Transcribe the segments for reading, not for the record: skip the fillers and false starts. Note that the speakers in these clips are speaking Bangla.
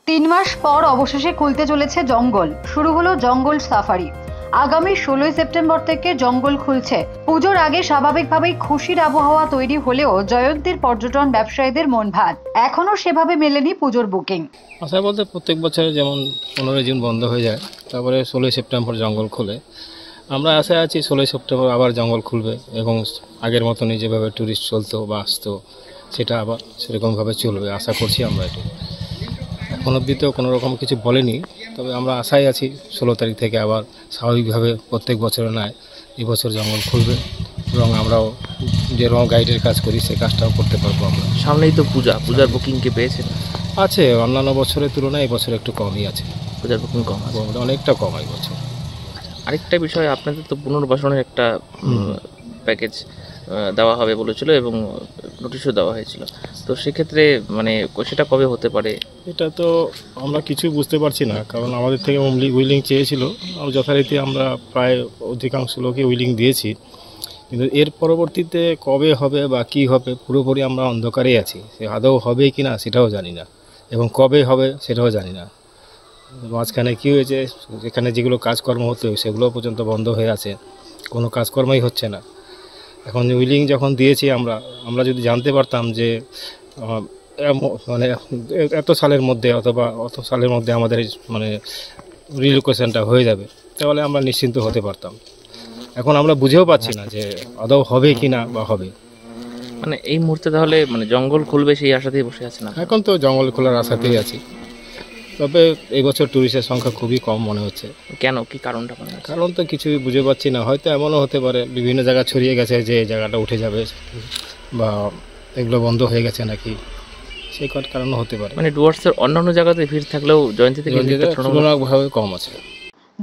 তিন মাস পর অবশেষে খুলতে চলেছে জঙ্গল। শুরু হলো জঙ্গল সাফারি। আগামী 16 সেপ্টেম্বর থেকে জঙ্গল খুলছে। পুজোর আগে স্বাভাবিকভাবেই খুশির আবহাওয়া তৈরি হলেও জয়ন্তীর পর্যটন ব্যবসায়ীদের মন ভাত। এখনো সেভাবে মেলেনি পুজোর বুকিং। আশা বলতে প্রত্যেক বছরে যেমন 15 জুন বন্ধ হয়ে যায়, তারপরে 16 সেপ্টেম্বর জঙ্গল খোলে। আমরা আশায় আছি 16 সেপ্টেম্বর আবার জঙ্গল খুলবে এবং আগের মতনই যেভাবে ট্যুরিস্ট চলতো বা আসতো সেটা আবার সেরকমভাবে চলবে আশা করছি আমরা। এটা এখন অবধি তো কোনো রকম কিছু বলেনি, তবে আমরা আশায় আছি 16 তারিখ থেকে আবার স্বাভাবিকভাবে প্রত্যেক বছরে নয় এবছর জঙ্গল খুলবে এবং আমরাও যেরকম গাইডের কাজ করি সেই কাজটাও করতে পারবো। আমরা সামনেই তো পূজার বুকিং কে পেয়েছেন? আছে, অন্যান্য বছরের তুলনায় এবছর একটু কমই আছে। পূজার বুকিং কম আছে, অনেকটা কম এই বছর। আরেকটা বিষয়, আপনাদের তো পুনর্বাসনের একটা প্যাকেজ দেওয়া হবে বলেছিল এবং নোটিশও দেওয়া হয়েছিল, তো সেক্ষেত্রে মানে সেটা কবে হতে পারে? এটা তো আমরা কিছু বুঝতে পারছি না, কারণ আমাদের থেকে উইলিং চেয়েছিল, যথারীতি আমরা প্রায় অধিকাংশ লোকই উইলিং দিয়েছি, কিন্তু এর পরবর্তীতে কবে হবে বা কী হবে পুরোপুরি আমরা অন্ধকারেই আছি। সে আদৌ হবে কি না সেটাও জানি না এবং কবে হবে সেটাও জানি না। মাঝখানে কী হয়েছে, যেখানে যেগুলো কাজকর্ম হতো সেগুলো পর্যন্ত বন্ধ হয়ে আছে, কোনো কাজকর্মই হচ্ছে না। এখন উইলিং যখন দিয়েছি আমরা যদি জানতে পারতাম যে মানে এত সালের মধ্যে অথবা অত সালের মধ্যে আমাদের মানে রিলোকেশনটা হয়ে যাবে, তাহলে আমরা নিশ্চিন্ত হতে পারতাম। এখন আমরা বুঝেও পাচ্ছি না যে আদৌ হবে কি না বা হবে। মানে এই মুহূর্তে তাহলে মানে জঙ্গল খুলবে সেই আশাতেই বসে আছে না? এখন তো জঙ্গল খোলার আশাতেই আছি, তবে এই বছর ট্যুরিস্টের সংখ্যা খুবই কম মনে হচ্ছে। কেন, কি কারণটা? কারণ তো কিছুই বুঝে পাচ্ছি না। হয়তো এমনও হতে পারে বিভিন্ন জায়গা ছড়িয়ে গেছে যে জায়গাটা উঠে যাবে বা এগুলো বন্ধ হয়ে গেছে নাকি, সেই কারণও হতে পারে। মানে ডুয়ার্সের অন্যান্য জায়গাতে ভিড় থাকলেও জয়ন্তী থেকে তুলনামূলকভাবে কম আছে।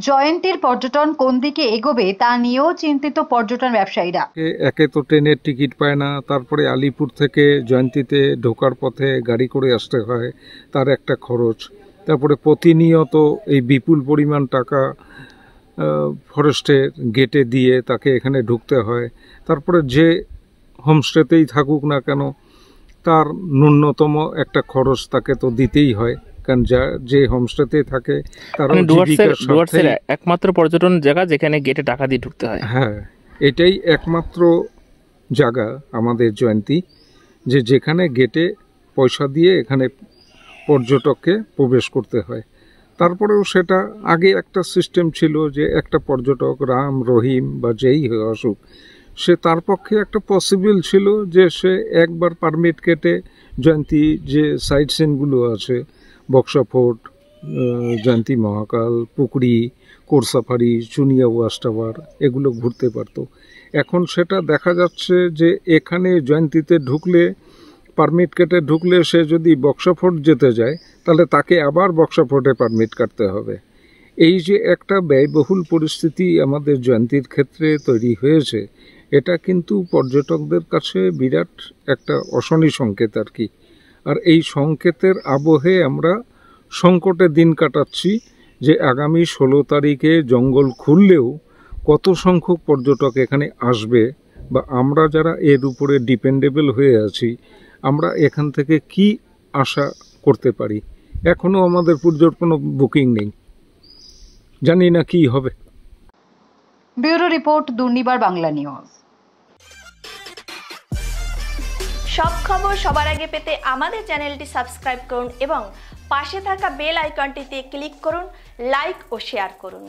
জয়ন্তীর পর্যটন কোন দিকে এগোবে তা নিয়েও চিন্তিত পর্যটন ব্যবসায়ীরা। একে তো ট্রেনের টিকিট পায় না, তারপরে আলিপুর থেকে জয়ন্তীতে ঢোকার পথে গাড়ি করে আসতে হয়, তার একটা খরচ, তারপরে প্রতিনিয়ত এই বিপুল পরিমাণ টাকা ফরেস্টের গেটে দিয়ে তাকে এখানে ঢুকতে হয়। তারপরে যে হোমস্টেতেই থাকুক না কেন তার ন্যূনতম একটা খরচ তাকে তো দিতেই হয়, কারণ যে হোমস্টেতে থাকে তার ডুয়ার্সের একমাত্র পর্যটন জায়গা যেখানে গেটে টাকা দিয়ে ঢুকতে হয়। হ্যাঁ, এটাই একমাত্র জায়গা আমাদের জয়ন্তী যেখানে গেটে পয়সা দিয়ে এখানে পর্যটককে প্রবেশ করতে হয়। তারপরেও সেটা আগে একটা সিস্টেম ছিল যে একটা পর্যটক রাম রহিম বা যেই আসুক, সে তার পক্ষে একটা পসিবল ছিল যে সে একবার পারমিট কেটে জয়ন্তী যে সাইট সিনগুলো আছে, Buxa fort, Jayanti Mahakal, Pukhuri, core safari, Chunia watch tower এগুলো ঘুরতে পারত। এখন সেটা দেখা যাচ্ছে যে এখানে জয়ন্তীতে ঢুকলে, পারমিট কেটে ঢুকলে সে যদি বক্সা ফোর্ট যেতে যায় তাহলে তাকে আবার বক্সা ফোর্টে পারমিট কাটতে হবে। এই যে একটা ব্যয়বহুল পরিস্থিতি আমাদের জয়ন্তীর ক্ষেত্রে তৈরি হয়েছে, এটা কিন্তু পর্যটকদের কাছে বিরাট একটা অশনি সংকেত আর কি। আর এই সংকেতের আবহে আমরা সংকটে দিন কাটাচ্ছি যে আগামী 16 তারিখে জঙ্গল খুললেও কত সংখ্যক পর্যটক এখানে আসবে, বা আমরা যারা এর উপরে ডিপেন্ডেবল হয়ে আছি আমরা এখান থেকে কি আশা করতে পারি। এখনও আমাদের পুজোর কোনো বুকিং নেই, জানি না কি হবে। Bureau report, Durnibar Bangla news. সব খবর সবার আগে পেতে আমাদের চ্যানেলটি সাবস্ক্রাইব করুন এবং পাশে থাকা বেল আইকনটিতে ক্লিক করুন, লাইক ও শেয়ার করুন।